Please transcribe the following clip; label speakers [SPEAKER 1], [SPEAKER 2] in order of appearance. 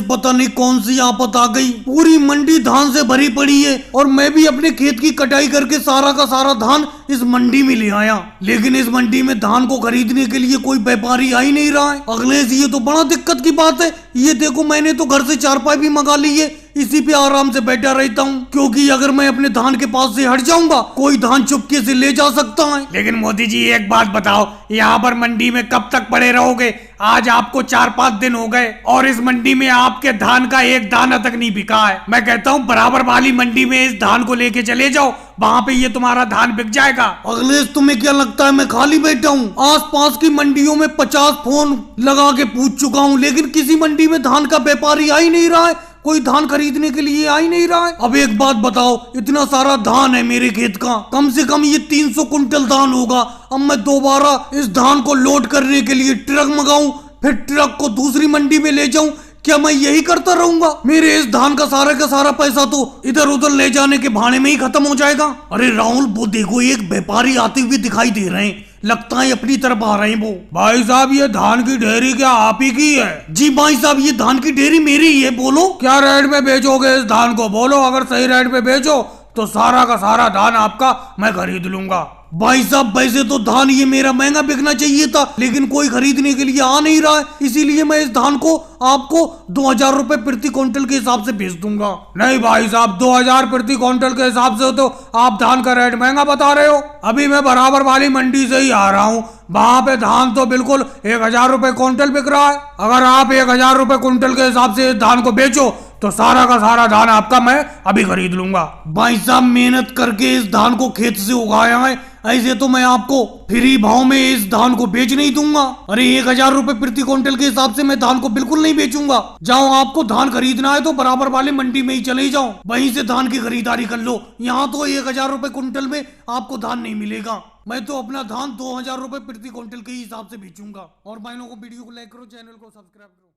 [SPEAKER 1] पता नहीं कौन सी आफत आ गई, पूरी मंडी धान से भरी पड़ी है और मैं भी अपने खेत की कटाई करके सारा का सारा धान इस मंडी में ले आया, लेकिन इस मंडी में धान को खरीदने के लिए कोई व्यापारी आ ही नहीं रहा है। अगले से ये तो बड़ा दिक्कत की बात है। ये देखो मैंने तो घर से चारपाई भी मंगा ली है, इसी पे आराम से बैठा रहता हूँ, क्योंकि अगर मैं अपने धान के पास से हट जाऊंगा कोई धान चुपके से ले जा सकता है।
[SPEAKER 2] लेकिन मोदी जी एक बात बताओ, यहाँ पर मंडी में कब तक पड़े रहोगे? आज आपको 4-5 दिन हो गए और इस मंडी में आपके धान का एक दाना तक नहीं बिका है। मैं कहता हूँ बराबर वाली मंडी में इस धान को लेके चले जाओ, वहाँ पे ये तुम्हारा धान बिक जाएगा।
[SPEAKER 1] अगले तुम्हें क्या लगता है मैं खाली बैठा हूँ? आसपास की मंडियों में 50 फोन लगा के पूछ चुका हूँ, लेकिन किसी मंडी में धान का व्यापारी आ ही नहीं रहा है, कोई धान खरीदने के लिए आ ही नहीं रहा है। अब एक बात बताओ, इतना सारा धान है मेरे खेत का, कम से कम ये 300 कुंटल धान होगा। अब मैं दोबारा इस धान को लोड करने के लिए ट्रक मंगाऊं, फिर ट्रक को दूसरी मंडी में ले जाऊं, क्या मैं यही करता रहूंगा? मेरे इस धान का सारा पैसा तो इधर उधर ले जाने के भाड़े में ही खत्म हो जाएगा। अरे राहुल, वो देखो एक व्यापारी आते हुए दिखाई दे रहे हैं, लगता है अपनी तरफ आ रहे हैं वो।
[SPEAKER 2] भाई साहब, ये धान की ढेरी क्या आप ही की है?
[SPEAKER 1] जी भाई साहब, ये धान की ढेरी मेरी ही है। बोलो
[SPEAKER 2] क्या रेट में बेचोगे इस धान को? बोलो, अगर सही रेट में बेचो तो सारा का सारा धान आपका मैं खरीद लूंगा।
[SPEAKER 1] भाई साहब, वैसे तो धान ये मेरा महंगा बिकना चाहिए था, लेकिन कोई खरीदने के लिए आ नहीं रहा है, इसीलिए मैं इस धान को आपको 2000 रुपए प्रति क्विंटल के हिसाब से बेच दूंगा।
[SPEAKER 2] नहीं भाई साहब, 2000 प्रति क्विंटल के हिसाब से तो आप धान का रेट महंगा बता रहे हो। अभी मैं बराबर वाली मंडी से ही आ रहा हूँ, वहाँ पे धान तो बिल्कुल 1000 रुपए क्विंटल बिक रहा है। अगर आप 1000 रुपए क्विंटल के हिसाब से धान को बेचो तो सारा का सारा धान आपका मैं अभी खरीद लूंगा।
[SPEAKER 1] भाई साहब, मेहनत करके इस धान को खेत से उगाया है, ऐसे तो मैं आपको फ्री भाव में इस धान को बेच नहीं दूंगा। अरे 1000 रुपए प्रति क्विंटल के हिसाब से मैं धान को बिल्कुल नहीं बेचूंगा। जाओ, आपको धान खरीदना है तो बराबर वाले मंडी में ही चले जाओ, वहीं से धान की खरीदारी कर लो। यहाँ तो 1000 रुपए क्विंटल में आपको धान नहीं मिलेगा। मैं तो अपना धान 2000 रुपए प्रति क्विंटल के हिसाब से बेचूंगा। और भाइयों को वीडियो को लाइक करो, चैनल को सब्सक्राइब करो।